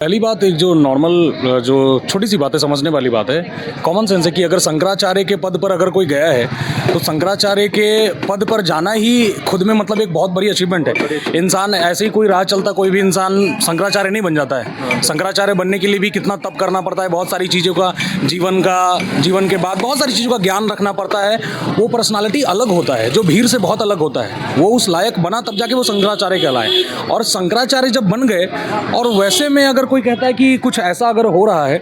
पहली बात एक जो नॉर्मल जो छोटी सी बात है, समझने वाली बात है, कॉमन सेंस है कि अगर शंकराचार्य के पद पर अगर कोई गया है तो शंकराचार्य के पद पर जाना ही खुद में मतलब एक बहुत बड़ी अचीवमेंट है। इंसान ऐसे ही कोई राह चलता कोई भी इंसान शंकराचार्य नहीं बन जाता है। शंकराचार्य बनने के लिए भी कितना तप करना पड़ता है, बहुत सारी चीज़ों का जीवन के बाद बहुत सारी चीज़ों का ज्ञान रखना पड़ता है। वो पर्सनालिटी अलग होता है जो भीड़ से बहुत अलग होता है। वो उस लायक बना तब जाके वो शंकराचार्य कहलाए। और शंकराचार्य जब बन गए और वैसे में अगर कोई कहता है कि कुछ ऐसा अगर हो रहा है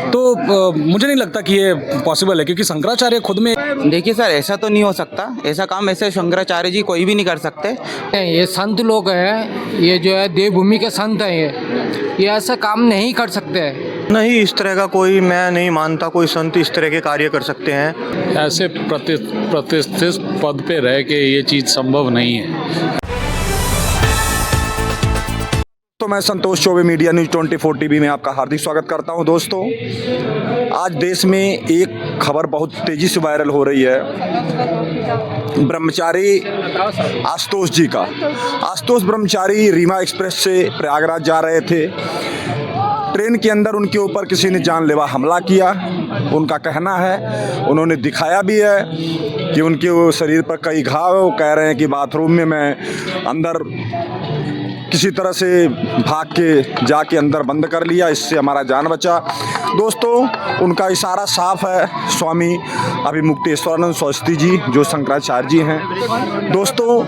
तो मुझे नहीं लगता कि ये पॉसिबल है, क्योंकि शंकराचार्य खुद में देखिए सर, ऐसा तो नहीं हो सकता। ऐसा काम ऐसे शंकराचार्य जी कोई भी नहीं कर सकते। ये संत लोग हैं, ये जो है देवभूमि के संत हैं, ये ऐसा काम नहीं कर सकते हैं। नहीं, इस तरह का कोई मैं नहीं मानता कोई संत इस तरह के कार्य कर सकते हैं। ऐसे प्रतिष्ठित पद पे रह के ये चीज़ संभव नहीं है। तो मैं Santosh Choubey, media news 24 TV में आपका हार्दिक स्वागत करता हूं। दोस्तों, आज देश में एक खबर बहुत तेज़ी से वायरल हो रही है ब्रह्मचारी आशुतोष जी का। आशुतोष ब्रह्मचारी रीवा एक्सप्रेस से प्रयागराज जा रहे थे। ट्रेन के अंदर उनके ऊपर किसी ने जानलेवा हमला किया। उनका कहना है, उन्होंने दिखाया भी है कि उनके वो शरीर पर कई घाव। वो कह रहे हैं कि बाथरूम में मैं अंदर किसी तरह से भाग के जाके अंदर बंद कर लिया, इससे हमारा जान बचा। दोस्तों, उनका इशारा साफ है। स्वामी अभिमुक्तेश्वरानंद सरस्वती जी जो शंकराचार्य जी हैं। दोस्तों,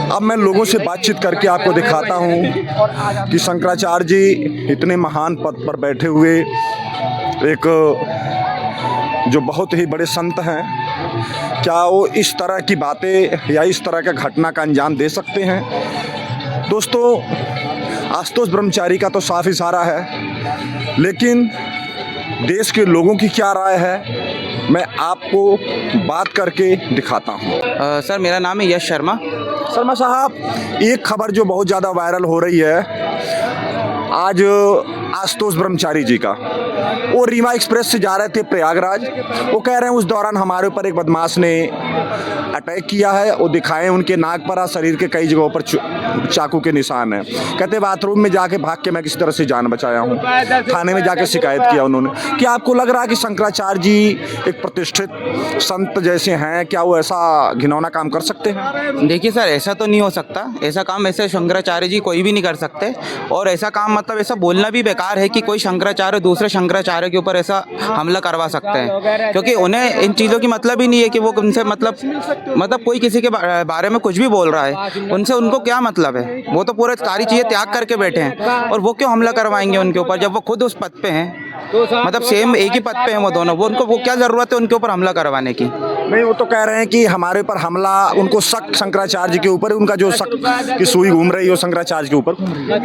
अब मैं लोगों से बातचीत करके आपको दिखाता हूँ कि शंकराचार्य जी इतने महान पद पर बैठे हुए एक जो बहुत ही बड़े संत हैं, क्या वो इस तरह की बातें या इस तरह का घटना का अंजाम दे सकते हैं। दोस्तों, आशुतोष ब्रह्मचारी का तो साफ इशारा है, लेकिन देश के लोगों की क्या राय है मैं आपको बात करके दिखाता हूँ। सर, मेरा नाम है यश शर्मा। शर्मा साहब, एक खबर जो बहुत ज़्यादा वायरल हो रही है आज आशुतोष ब्रह्मचारी जी का, वो रीवा एक्सप्रेस से जा रहे थे प्रयागराज। वो कह रहे हैं उस दौरान हमारे ऊपर एक बदमाश ने अटैक किया है। वो दिखाएं उनके नाक पर, शरीर के कई जगहों पर चाकू के निशान हैं। कहते बाथरूम में जाके भाग के मैं किसी तरह से जान बचाया हूँ। थाने में जाके शिकायत किया उन्होंने। क्या आपको लग रहा है कि शंकराचार्य जी एक प्रतिष्ठित संत जैसे हैं, क्या वो ऐसा घिनौना काम कर सकते हैं? देखिए सर, ऐसा तो नहीं हो सकता। ऐसा काम ऐसे शंकराचार्य जी कोई भी नहीं कर सकते। और ऐसा काम मतलब ऐसा बोलना भी बेकार है कि कोई शंकराचार्य दूसरे शंकराचार्य के ऊपर ऐसा हमला करवा सकते हैं, क्योंकि उन्हें इन चीज़ों की मतलब ही नहीं है कि वो उनसे मतलब कोई किसी के बारे में कुछ भी बोल रहा है, उनसे उनको क्या मतलब है। वो तो पूरे सारी चीज़ें त्याग करके बैठे हैं, और वो क्यों हमला करवाएंगे उनके ऊपर जब वो खुद उस पद पे हैं। मतलब सेम एक ही पद पे हैं वो दोनों। वो क्या ज़रूरत है उनके ऊपर हमला करवाने की। नहीं, वो तो कह रहे हैं कि हमारे ऊपर हमला, उनको शक शंकराचार्य जी के ऊपर, उनका जो शक की सुई घूम रही है वो शंकराचार्य के ऊपर।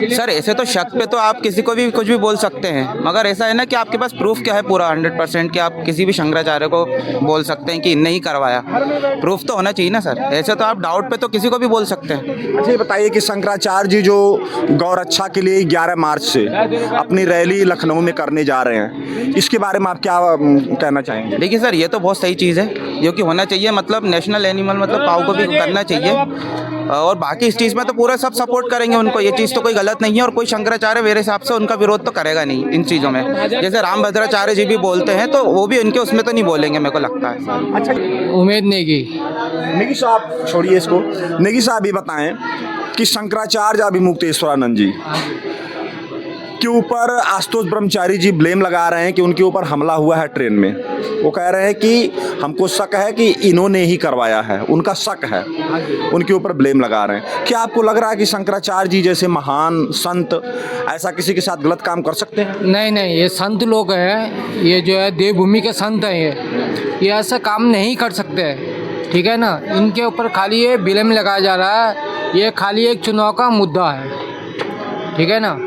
सर, ऐसे तो शक पे तो आप किसी को भी कुछ भी बोल सकते हैं, मगर ऐसा है ना कि आपके पास प्रूफ क्या है पूरा 100% कि आप किसी भी शंकराचार्य को बोल सकते हैं कि नहीं करवाया। प्रूफ तो होना चाहिए ना सर। ऐसे तो आप डाउट पे तो किसी को भी बोल सकते हैं। अच्छा, ये बताइए कि शंकराचार्य जी जो गौ रक्षा के लिए 11 मार्च से अपनी रैली लखनऊ में करने जा रहे हैं, इसके बारे में आप क्या कहना चाहेंगे? देखिए सर, ये तो बहुत सही चीज़ है जो कि होना चाहिए। मतलब नेशनल एनिमल मतलब काऊ को भी करना चाहिए, और बाकी इस चीज़ में तो पूरा सब सपोर्ट करेंगे उनको। ये चीज़ तो कोई गलत नहीं है, और कोई शंकराचार्य मेरे हिसाब से उनका विरोध तो करेगा नहीं इन चीज़ों में। जैसे रामभद्राचार्य जी भी बोलते हैं तो वो भी उनके उसमें तो नहीं बोलेंगे, मेरे को लगता है। अच्छा, उम्मीद नहीं की। नेगी साहब छोड़िए इसको। नेगी साहब, ये बताएं कि शंकराचार्य अभिमुक्तेश्वरानंद जी के ऊपर आशुतोष ब्रह्मचारी जी ब्लेम लगा रहे हैं कि उनके ऊपर हमला हुआ है ट्रेन में। वो कह रहे हैं कि हमको शक है कि इन्होंने ही करवाया है, उनका शक है, उनके ऊपर ब्लेम लगा रहे हैं। क्या आपको लग रहा है कि शंकराचार्य जी जैसे महान संत ऐसा किसी के साथ गलत काम कर सकते हैं? नहीं, ये संत लोग हैं, ये जो है देवभूमि के संत हैं, ये ऐसा काम नहीं कर सकते हैं। ठीक है ना। इनके ऊपर खाली ये ब्लेम लगाया जा रहा है, ये खाली एक चुनाव का मुद्दा है। ठीक है ना।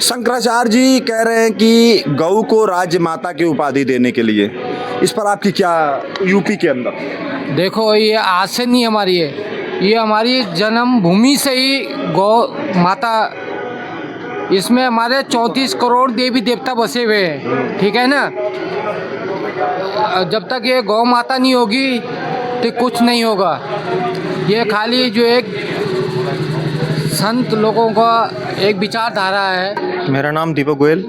शंकराचार्य जी कह रहे हैं कि गौ को राज्य माता की उपाधि देने के लिए, इस पर आपकी क्या, यूपी के अंदर देखो, ये आज से नहीं हमारी है, ये हमारी जन्मभूमि से ही गौ माता, इसमें हमारे 34 करोड़ देवी देवता बसे हुए हैं। ठीक है ना। जब तक ये गौ माता नहीं होगी तो कुछ नहीं होगा। ये खाली जो एक संत लोगों का एक विचारधारा है मेरा नाम दीपक गोयल।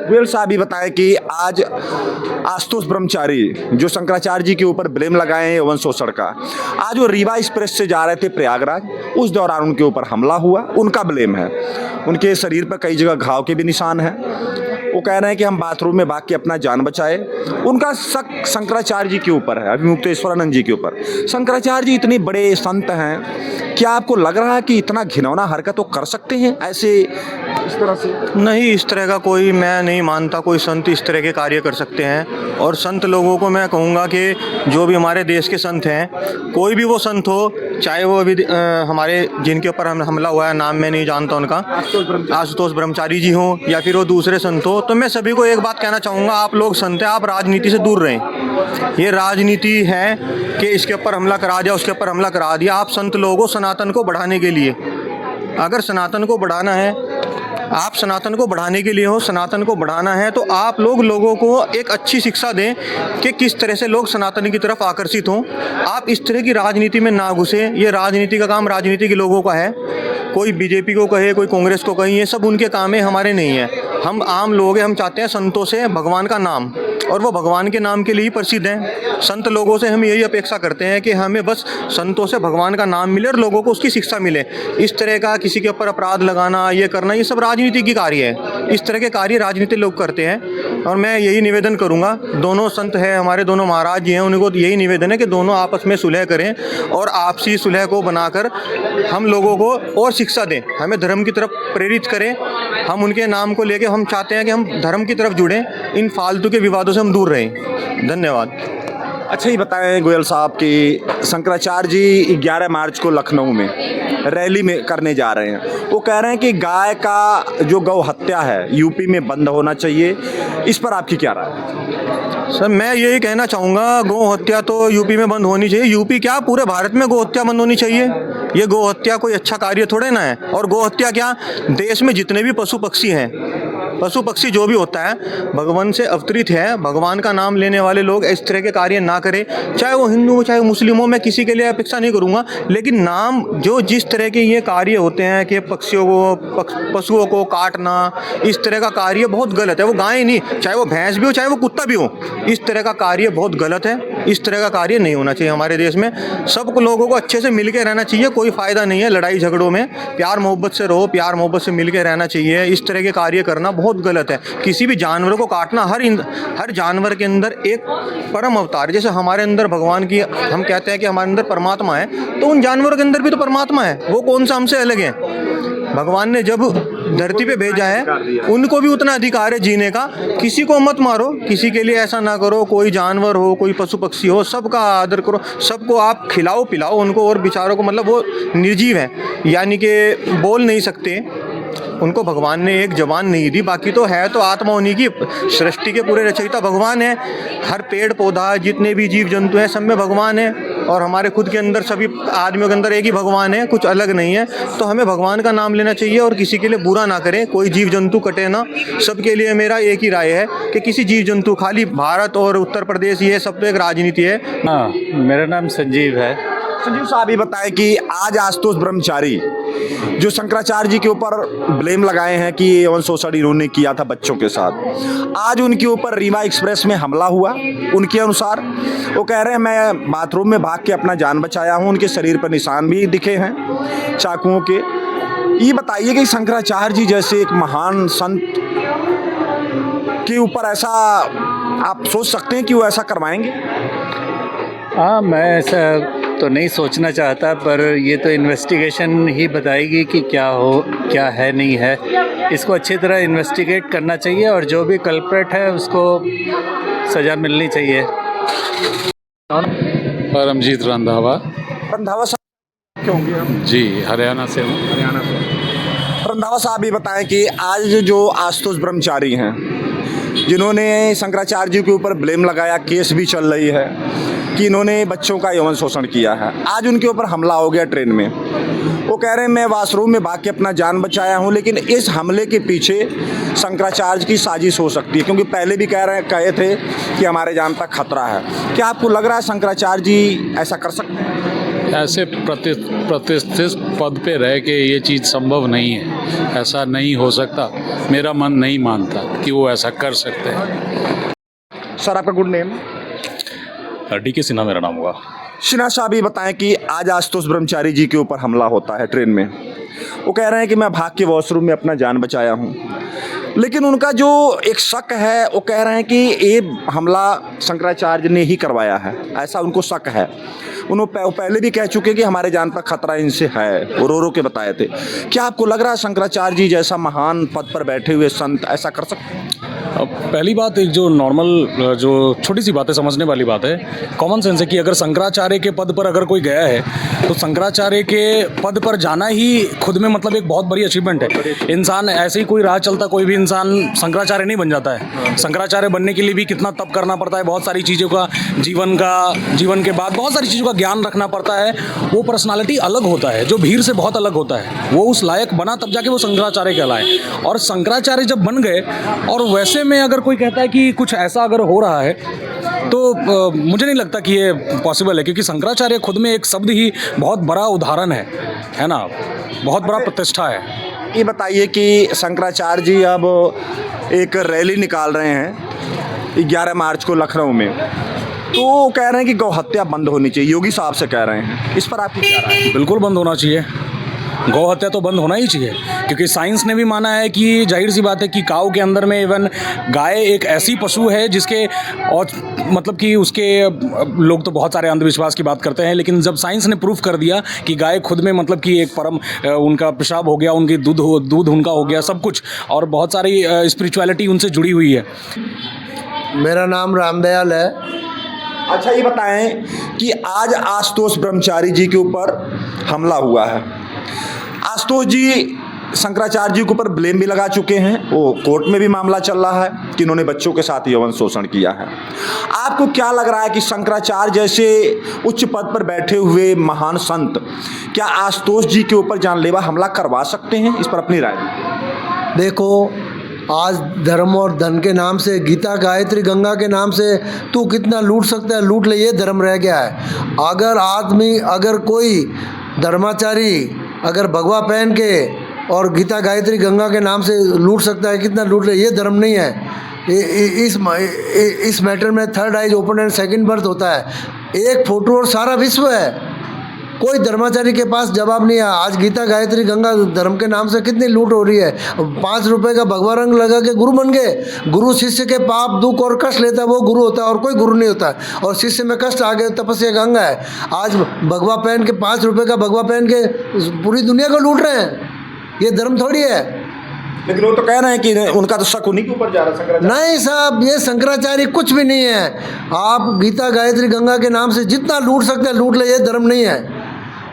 गोयल साहब ये बताएं कि आज आशुतोष ब्रह्मचारी जो शंकराचार्य जी के ऊपर ब्लेम लगाए हैं यौवन शोषण का, आज वो रीवा एक्सप्रेस से जा रहे थे प्रयागराज, उस दौरान उनके ऊपर हमला हुआ, उनका ब्लेम है। उनके शरीर पर कई जगह घाव के भी निशान हैं। वो कह रहे हैं कि हम बाथरूम में भाग के अपना जान बचाए। उनका शक शंकराचार्य जी के ऊपर है, अभिमुक्तेश्वरानंद जी के ऊपर। शंकराचार्य जी इतने बड़े संत हैं, क्या आपको लग रहा है कि इतना घिनौना हरकत वो कर सकते हैं ऐसे इस तरह से? नहीं, इस तरह का कोई, मैं नहीं मानता कोई संत इस तरह के कार्य कर सकते हैं। और संत लोगों को मैं कहूँगा कि जो भी हमारे देश के संत हैं, कोई भी वो संत हो, चाहे वो अभी हमारे जिनके ऊपर हमला हुआ है, नाम मैं नहीं जानता उनका, आशुतोष ब्रह्मचारी जी हों या फिर वो दूसरे संत हो, तो मैं सभी को एक बात कहना चाहूँगा, आप लोग संत हैं, आप राजनीति से दूर रहें। ये राजनीति है कि इसके ऊपर हमला करा दिया, उसके ऊपर हमला करा दिया। आप संत लोगों को सनातन को बढ़ाने के लिए, अगर सनातन को बढ़ाना है, आप सनातन को बढ़ाने के लिए हो, सनातन को बढ़ाना है, तो आप लोगों को एक अच्छी शिक्षा दें कि किस तरह से लोग सनातन की तरफ आकर्षित हों। आप इस तरह की राजनीति में ना घुसे। ये राजनीति का काम राजनीति के लोगों का है। कोई बीजेपी को कहे, कोई कांग्रेस को कहे, ये सब उनके काम है, हमारे नहीं है। हम आम लोग हैं, हम चाहते हैं संतों से भगवान का नाम, और वो भगवान के नाम के लिए ही प्रसिद्ध हैं। संत लोगों से हम यही अपेक्षा करते हैं कि हमें बस संतों से भगवान का नाम मिले और लोगों को उसकी शिक्षा मिले। इस तरह का किसी के ऊपर अपराध लगाना, ये करना, ये सब राजनीति की कार्य है। इस तरह के कार्य राजनीति लोग करते हैं। और मैं यही निवेदन करूँगा, दोनों संत हैं हमारे, दोनों महाराज जी हैं, उनको यही निवेदन है कि दोनों आपस में सुलह करें और आपसी सुलह को बनाकर हम लोगों को और शिक्षा दें, हमें धर्म की तरफ प्रेरित करें। हम उनके नाम को लेकर हम चाहते हैं कि हम धर्म की तरफ जुड़ें, इन फालतू के विवादों से हम दूर रहें। धन्यवाद। अच्छा ये बताएं गोयल साहब कि शंकराचार्य जी 11 मार्च को लखनऊ में रैली में करने जा रहे हैं। वो कह रहे हैं कि गाय का जो गौ हत्या है यूपी में बंद होना चाहिए। इस पर आपकी क्या राय है? सर, मैं यही कहना चाहूँगा, गौ हत्या तो यूपी में बंद होनी चाहिए। यूपी क्या, पूरे भारत में गौ हत्या बंद होनी चाहिए। ये गौ हत्या कोई अच्छा कार्य थोड़े ना है। और गौ हत्या क्या, देश में जितने भी पशु पक्षी हैं, पशु पक्षी जो भी होता है भगवान से अवतरित है। भगवान का नाम लेने वाले लोग इस तरह के कार्य ना करें, चाहे वो हिंदू हो चाहे मुस्लिम हो। मैं किसी के लिए अपेक्षा नहीं करूँगा, लेकिन नाम जो जिस तरह के ये कार्य होते हैं कि पक्षियों को, पशुओं को काटना, इस तरह का कार्य बहुत गलत है। वो गाय नहीं, चाहे वो भैंस भी हो चाहे वो कुत्ता भी हो, इस तरह का कार्य बहुत गलत है। इस तरह का कार्य नहीं होना चाहिए हमारे देश में। सब लोगों को अच्छे से मिल के रहना चाहिए, कोई फ़ायदा नहीं है लड़ाई झगड़ों में। प्यार मोहब्बत से रहो, प्यार मोहब्बत से मिल के रहना चाहिए। इस तरह के कार्य करना बहुत गलत है। किसी भी जानवर को काटना, हर जानवर के अंदर एक परम अवतार, जैसे हमारे अंदर भगवान की, हम कहते हैं कि हमारे अंदर परमात्मा है, तो उन जानवरों के अंदर भी तो परमात्मा है। वो कौन सा हमसे अलग है? भगवान ने जब धरती पे भेजा है, उनको भी उतना अधिकार है जीने का। किसी को मत मारो, किसी के लिए ऐसा ना करो। कोई जानवर हो, कोई पशु पक्षी हो, सबका आदर करो, सबको आप खिलाओ पिलाओ उनको। और बेचारों को, मतलब वो निर्जीव हैं, यानी कि बोल नहीं सकते, उनको भगवान ने एक जबान नहीं दी, बाकी तो है तो आत्मा उन्हीं की। सृष्टि के पूरे रचयिता भगवान है। हर पेड़ पौधा, जितने भी जीव जंतु हैं, सब में भगवान है। और हमारे खुद के अंदर, सभी आदमियों के अंदर एक ही भगवान है, कुछ अलग नहीं है। तो हमें भगवान का नाम लेना चाहिए और किसी के लिए बुरा ना करें। कोई जीव जंतु कटे ना। सबके लिए मेरा एक ही राय है कि किसी जीव जंतु, खाली भारत और उत्तर प्रदेश, ये सब तो एक राजनीति है। हाँ, मेरा नाम संजीव है। संजीव साहब ये बताएं कि आज आशुतोष ब्रह्मचारी जो शंकराचार्य जी के ऊपर ब्लेम लगाए हैं कि यौन शोषण इन्होंने किया था बच्चों के साथ, आज उनके ऊपर रीवा एक्सप्रेस में हमला हुआ। उनके अनुसार वो कह रहे हैं मैं बाथरूम में भाग के अपना जान बचाया हूँ। उनके शरीर पर निशान भी दिखे हैं चाकुओं के। ये बताइए कि शंकराचार्य जी जैसे एक महान संत के ऊपर ऐसा आप सोच सकते हैं कि वो ऐसा करवाएंगे? हाँ, मैं ऐसा तो नहीं सोचना चाहता, पर ये तो इन्वेस्टिगेशन ही बताएगी कि क्या है नहीं है। इसको अच्छी तरह इन्वेस्टिगेट करना चाहिए और जो भी कल्प्रेट है उसको सज़ा मिलनी चाहिए। परमजीत रंधावा। रंधावा साहब क्यों होंगे हम? जी, हरियाणा से हूँ। हरियाणा से। रंधावा साहब ये बताएं कि आज जो आशुतोष ब्रह्मचारी हैं, जिन्होंने शंकराचार्य जी के ऊपर ब्लेम लगाया, केस भी चल रही है कि इन्होंने बच्चों का यौन शोषण किया है, आज उनके ऊपर हमला हो गया ट्रेन में। वो कह रहे हैं मैं वॉशरूम में भाग के अपना जान बचाया हूँ, लेकिन इस हमले के पीछे शंकराचार्य की साजिश हो सकती है, क्योंकि पहले भी कहे थे कि हमारे जान तक खतरा है। क्या आपको लग रहा है शंकराचार्य जी ऐसा कर सकते हैं? ऐसे प्रतिष्ठित पद पे रह के ये चीज़ संभव नहीं है, ऐसा नहीं हो सकता। मेरा मन नहीं मानता कि वो ऐसा कर सकते हैं। सर आपका गुड नेम? DK सिन्हा मेरा नाम हुआ। सिन्हा साहब ये बताएं कि आज आशुतोष ब्रह्मचारी जी के ऊपर हमला होता है ट्रेन में। वो कह रहे हैं कि मैं भाग के वॉशरूम में अपना जान बचाया हूँ, लेकिन उनका जो एक शक है वो कह रहे हैं कि ये हमला शंकराचार्य ने ही करवाया है, ऐसा उनको शक है। उन्होंने पहले भी कह चुके कि हमारे जान पर खतरा इनसे है, वो रो के बताए थे। क्या आपको लग रहा है शंकराचार्य जी जैसा महान पद पर बैठे हुए संत ऐसा कर सकते हैं? अब पहली बात, एक जो नॉर्मल जो छोटी सी बातें समझने वाली बात है, कॉमन सेंस है कि अगर शंकराचार्य के पद पर अगर कोई गया है तो शंकराचार्य के पद पर जाना ही खुद में मतलब एक बहुत बड़ी अचीवमेंट है। इंसान ऐसे ही कोई राह चलता कोई भी इंसान शंकराचार्य नहीं बन जाता है। शंकराचार्य बनने के लिए भी कितना तप करना पड़ता है, बहुत सारी चीज़ों का जीवन के बाद बहुत सारी चीज़ों का ज्ञान रखना पड़ता है। वो पर्सनालिटी अलग होता है जो भीड़ से बहुत अलग होता है। वो उस लायक बना तब जाके वो शंकराचार्य कहलाए। और शंकराचार्य जब बन गए और वैसे में अगर कोई कहता है कि कुछ ऐसा अगर हो रहा है तो मुझे नहीं लगता कि ये पॉसिबल है, क्योंकि शंकराचार्य खुद में एक शब्द ही बहुत बड़ा उदाहरण है ना, बहुत बड़ा प्रतिष्ठा है। ये बताइए कि शंकराचार्य जी अब एक रैली निकाल रहे हैं 11 मार्च को लखनऊ में, तो वो कह रहे हैं कि गौ हत्या बंद होनी चाहिए, योगी साहब से कह रहे हैं। इस पर आपकी क्या राय है? बिल्कुल बंद होना चाहिए, गौ हत्या तो बंद होना ही चाहिए, क्योंकि साइंस ने भी माना है कि जाहिर सी बात है कि काऊ के अंदर में इवन गाय एक ऐसी पशु है जिसके और मतलब कि उसके लोग तो बहुत सारे अंधविश्वास की बात करते हैं, लेकिन जब साइंस ने प्रूफ कर दिया कि गाय खुद में मतलब कि एक परम उनका पेशाब हो गया, उनकी दूध उनका हो गया, सब कुछ, और बहुत सारी स्पिरिचुअलिटी उनसे जुड़ी हुई है। मेरा नाम रामदयाल है। अच्छा ये बताएं कि आज आशुतोष ब्रह्मचारी जी के ऊपर हमला हुआ है। आशुतोष जी शंकराचार्य जी के ऊपर ब्लेम भी लगा चुके हैं, वो कोर्ट में भी मामला चल रहा है कि इन्होंने बच्चों के साथ यौन शोषण किया है। आपको क्या लग रहा है कि शंकराचार्य जैसे उच्च पद पर बैठे हुए महान संत क्या आशुतोष जी के ऊपर जानलेवा हमला करवा सकते हैं? इस पर अपनी राय दीजिए। देखो, आज धर्म और धन के नाम से, गीता गायत्री गंगा के नाम से तू कितना लूट सकता है, लूट ले, ये धर्म रह गया है। अगर कोई धर्माचारी अगर भगवा पहन के और गीता गायत्री गंगा के नाम से लूट सकता है, कितना लूट ले, ये धर्म नहीं है। इस मैटर में third eyes open and second birth होता है। एक फोटो और सारा विश्व है, कोई धर्माचारी के पास जवाब नहीं है। आज गीता गायत्री गंगा धर्म के नाम से कितनी लूट हो रही है। 5 रुपए का भगवा रंग लगा के गुरु बन गए। गुरु शिष्य के पाप दुख और कष्ट लेता है, वो गुरु होता है, और कोई गुरु नहीं होता। और शिष्य में कष्ट आ गए, तपस्या गंगा है। आज भगवा पहन के 5 रुपए का भगवा पहन के पूरी दुनिया को लूट रहे हैं, ये धर्म थोड़ी है। लेकिन वो तो कह रहे हैं कि उनका तो शक उन्हीं के ऊपर जा रहा है। नहीं साहब, ये शंकराचार्य कुछ भी नहीं है। आप गीता गायत्री गंगा के नाम से जितना लूट सकते हैं लूट ले, ये धर्म नहीं है।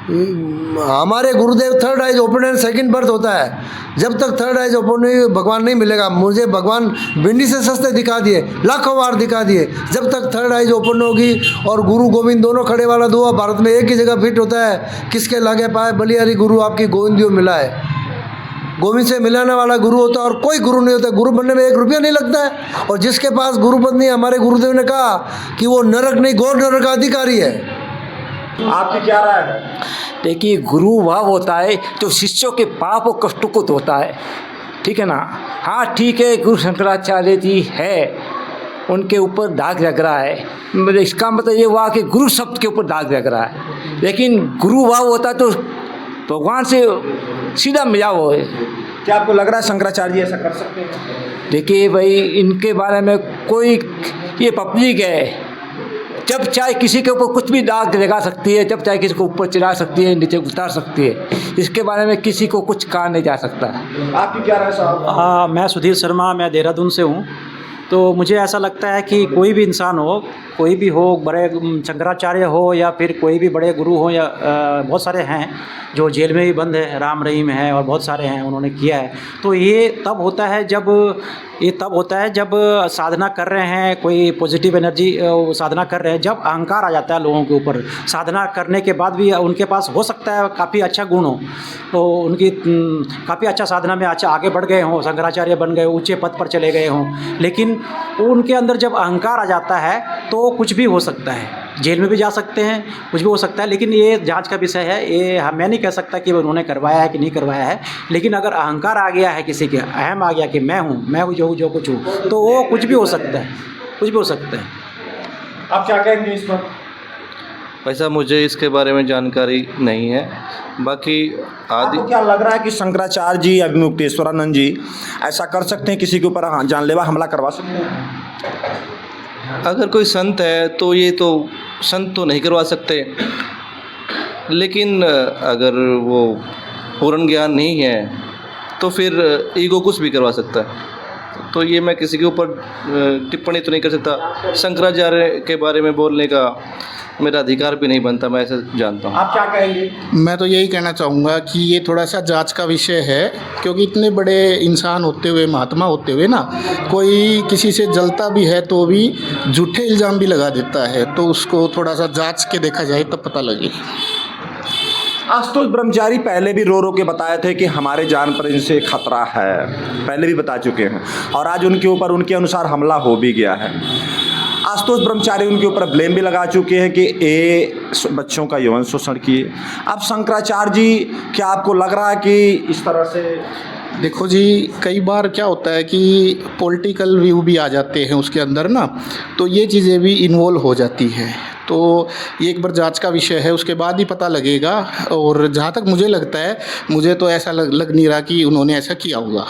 हमारे गुरुदेव third eyes open and second birth होता है। जब तक थर्ड आइज ओपन भगवान नहीं मिलेगा, मुझे भगवान भिंडी से सस्ते दिखा दिए, लाखों बार दिखा दिए। जब तक थर्ड आइज ओपन होगी और गुरु गोविंद दोनों खड़े वाला दुआ भारत में एक ही जगह फिट होता है, किसके लागे पाए बलियारी गुरु आपकी गोविंदियों मिला है। गोविंद से मिलाने वाला गुरु होता है और कोई गुरु नहीं होता। गुरु बनने में 1 रुपया नहीं लगता है। और जिसके पास गुरु पद नहीं, हमारे गुरुदेव ने कहा कि वो नरक नहीं, गौर नरक का अधिकारी है। आपकी क्या राय है? देखिए, गुरु वह होता है जो शिष्यों के पाप और कष्टों को धोता है, ठीक है ना। हाँ ठीक है, गुरु शंकराचार्य जी है, उनके ऊपर दाग लग रहा है, मतलब इसका मतलब ये हुआ कि गुरु शब्द के ऊपर दाग लग रहा है। लेकिन गुरु वह होता है तो भगवान से सीधा मिलाव हो। क्या आपको लग रहा है शंकराचार्य जी ऐसा कर सकते हैं? देखिए भाई, इनके बारे में कोई, ये पब्लिक है, जब चाहे किसी के ऊपर कुछ भी दाग लगा सकती है, जब चाहे किसी को ऊपर चढ़ा सकती है, नीचे उतार सकती है। इसके बारे में किसी को कुछ कहा नहीं जा सकता। आपकी क्या राय साहब? हाँ, मैं सुधीर शर्मा, मैं देहरादून से हूँ। तो मुझे ऐसा लगता है कि कोई भी इंसान हो, कोई भी हो, बड़े शंकराचार्य हो या फिर कोई भी बड़े गुरु हो, या बहुत सारे हैं जो जेल में भी बंद है, राम रहीम है और बहुत सारे हैं, उन्होंने किया है। तो ये तब होता है जब साधना कर रहे हैं, कोई पॉजिटिव एनर्जी साधना कर रहे हैं, जब अहंकार आ जाता है लोगों के ऊपर। साधना करने के बाद भी उनके पास हो सकता है काफ़ी अच्छा गुण हो, तो उनकी काफ़ी अच्छा साधना में अच्छा आगे बढ़ गए हों, शंकराचार्य बन गए, ऊंचे पद पर चले गए हों, लेकिन उनके अंदर जब अहंकार आ जाता है तो कुछ भी हो सकता है। जेल में भी जा सकते हैं, कुछ भी हो सकता है। लेकिन ये जांच का विषय है, ये मैं नहीं कह सकता कि उन्होंने करवाया है कि नहीं करवाया है। लेकिन अगर अहंकार आ गया है किसी के, अहम आ गया कि मैं हूँ, मैं जो कुछ हूँ, तो वो कुछ भी हो सकता है, कुछ भी हो सकता है। आप क्या कहेंगे इस पर? वैसा मुझे इसके बारे में जानकारी नहीं है। बाकी आपको क्या लग रहा है कि शंकराचार्य जी या मुक्तेश्वरानंद जी ऐसा कर सकते हैं, किसी के ऊपर जानलेवा हमला करवा सकते हैं? अगर कोई संत है तो ये तो संत तो नहीं करवा सकते, लेकिन अगर वो पूर्ण ज्ञान नहीं है तो फिर ईगो कुछ भी करवा सकता है। तो ये मैं किसी के ऊपर टिप्पणी तो नहीं कर सकता। शंकराचार्य के बारे में बोलने का मेरा अधिकार भी नहीं बनता, मैं ऐसे जानता हूँ। आप क्या कहेंगे? मैं तो यही कहना चाहूँगा कि ये थोड़ा सा जांच का विषय है, क्योंकि इतने बड़े इंसान होते हुए, महात्मा होते हुए ना, कोई किसी से जलता भी है तो भी झूठे इल्ज़ाम भी लगा देता है, तो उसको थोड़ा सा जांच के देखा जाए तब पता लगे। आशुतोष ब्रह्मचारी पहले भी रो के बताए थे कि हमारे जान पर इनसे खतरा है, पहले भी बता चुके हैं, और आज उनके ऊपर उनके अनुसार हमला हो भी गया है। आशुतोष ब्रह्मचारी उनके ऊपर ब्लेम भी लगा चुके हैं कि ये बच्चों का यौन शोषण किए। अब शंकराचार्य जी, क्या आपको लग रहा है कि इस तरह से? देखो जी, कई बार क्या होता है कि पॉलिटिकल व्यू भी आ जाते हैं उसके अंदर ना, तो ये चीज़ें भी इन्वॉल्व हो जाती हैं। तो ये एक बार जांच का विषय है, उसके बाद ही पता लगेगा। और जहाँ तक मुझे लगता है, मुझे तो ऐसा लग नहीं रहा कि उन्होंने ऐसा किया होगा।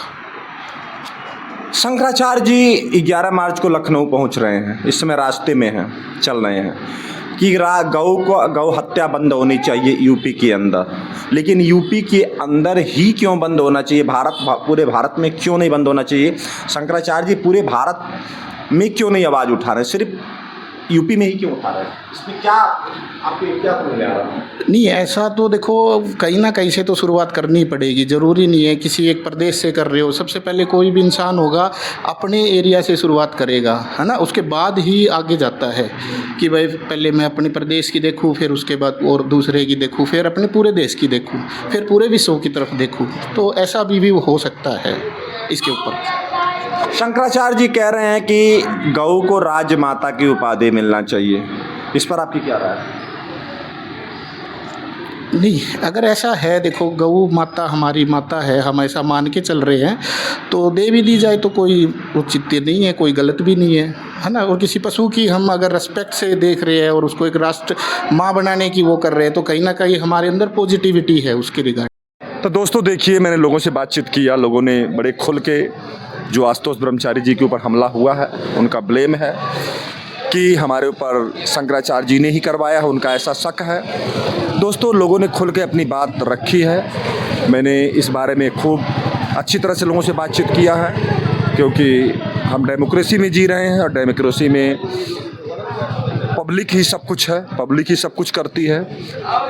शंकराचार्य जी 11 मार्च को लखनऊ पहुंच रहे हैं, इस समय रास्ते में हैं, चल रहे हैं कि गौ हत्या बंद होनी चाहिए यूपी के अंदर। लेकिन यूपी के अंदर ही क्यों बंद होना चाहिए, पूरे भारत में क्यों नहीं बंद होना चाहिए? शंकराचार्य जी पूरे भारत में क्यों नहीं आवाज़ उठा रहे, सिर्फ यूपी में ही क्यों उठा रहे हैं? इसमें क्या आपके क्या समझ में आ रहा है? नहीं, ऐसा तो देखो कहीं ना कहीं से तो शुरुआत करनी पड़ेगी। ज़रूरी नहीं है किसी एक प्रदेश से कर रहे हो। सबसे पहले कोई भी इंसान होगा अपने एरिया से शुरुआत करेगा, है ना, उसके बाद ही आगे जाता है कि भाई पहले मैं अपने प्रदेश की देखूँ, फिर उसके बाद और दूसरे की देखूँ, फिर अपने पूरे देश की देखूँ, फिर पूरे विश्व की तरफ देखूँ। तो ऐसा भी हो सकता है इसके ऊपर। शंकराचार्य जी कह रहे हैं कि गौ को राजमाता की उपाधि मिलना चाहिए, इस पर आपकी क्या राय है? नहीं, अगर ऐसा है, देखो गौ माता हमारी माता है, हम ऐसा मान के चल रहे हैं, तो दे भी दी जाए तो कोई उचित नहीं है, कोई गलत भी नहीं है ना। और किसी पशु की हम अगर रेस्पेक्ट से देख रहे हैं और उसको एक राष्ट्र माँ बनाने की वो कर रहे हैं, तो कहीं ना कहीं हमारे अंदर पॉजिटिविटी है उसके रिगार्ड। तो दोस्तों देखिए, मैंने लोगों से बातचीत किया, लोगों ने बड़े खुल के जो आशुतोष ब्रह्मचारी जी के ऊपर हमला हुआ है उनका ब्लेम है कि हमारे ऊपर शंकराचार्य जी ने ही करवाया है, उनका ऐसा शक है। दोस्तों, लोगों ने खुल के अपनी बात रखी है। मैंने इस बारे में खूब अच्छी तरह से लोगों से बातचीत किया है, क्योंकि हम डेमोक्रेसी में जी रहे हैं और डेमोक्रेसी में पब्लिक ही सब कुछ है, पब्लिक ही सब कुछ करती है,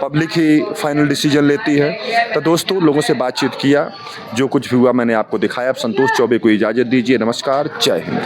पब्लिक ही फाइनल डिसीजन लेती है। तो दोस्तों, लोगों से बातचीत किया, जो कुछ भी हुआ मैंने आपको दिखाया। अब संतोष चौबे को इजाज़त दीजिए। नमस्कार, जय हिंद।